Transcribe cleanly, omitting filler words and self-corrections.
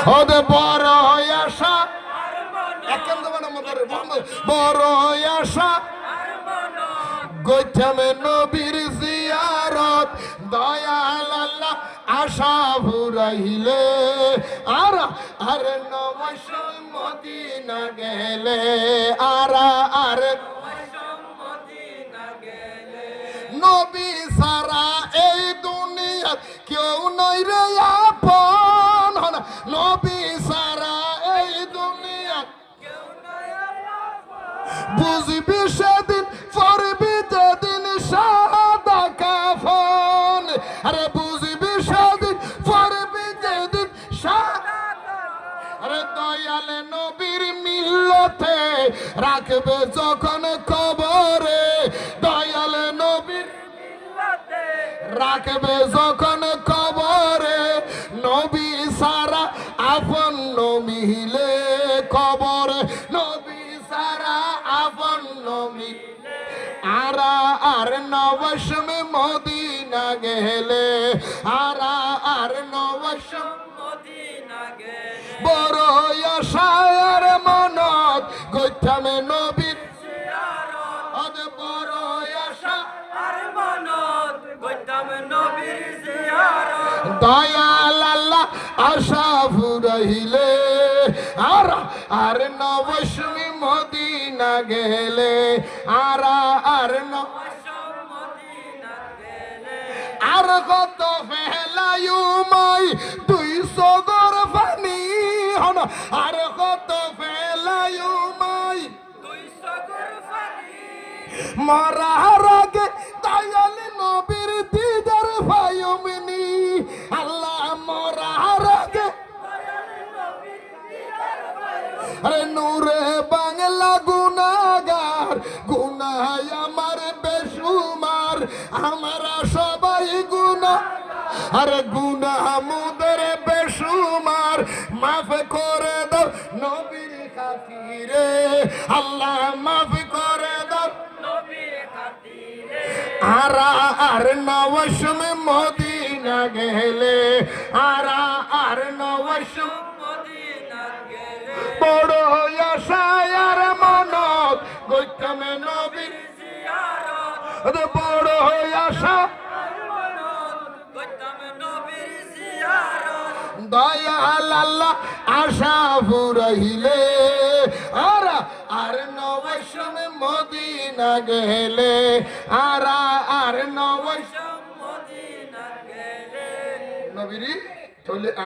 ওদের বড় আশা বড় আশা গইতামে নবীর জিয়ারত দয়াল আল্লাহ আশা ফুরাইলে আর নবশল মদিনা গেলে আর নবী সারা এই দুনিয়া কেউ নই রে আপন নবী সারা এই দুনিয়া বুঝবি সেদিন পড়বি যেদিন সাদা কাফন আরে বুঝবি সেদিন পড়বি যেদিন সাদা আরে দয়ালে নবীর মিল্লতে রাখবে যখন কবরে দয়ালে নবীর মিল্লতে রাখবে যখন কবরে নবী সারা আপন মিলে কবরে নবী সারা আপন মিলে আর নবশম মদিনা গেলে আর নবশম মদিনা গেলে বড় আশার মনত গইতামে নবীর জিয়ারত বড় আশা আর মনত গইতামে নবীর জিয়ারত দয়াল আল্লাহ আশা ফুরাইলে আর নবশম মদিনা গেলে আর নবশম মদিনা গেলে আর কত ফেলায়ুমাই তুই সগর পানি হন আর কত ফেলায়ুমাই তুই সগর পানি মরার আগে দয়াল নবীর দিদার পায়ুমনি আল্লাহ মরার আগে আরে নূরে বাংলা গুনাহগার গুনাহ আমার বেশুমার আমরা সবাই গুনাহ আরে গুনাহ মুদের বেশুমার মাফ করে দাও নবীর খাতিরে আল্লাহ মাফ করে দাও নবীর খাতিরে আর নবশম মদিনা গেলে আর নবশম বড় আশার মনত গইতামে নবীর জিয়ারত বড় আশা গইতামে নবীর জিয়ারত দয়াল আল্লাহ আশা ফুরাইলে আর নবশম মদিনা গেলে আর নবশম মদিনা গেলে নবীর চলে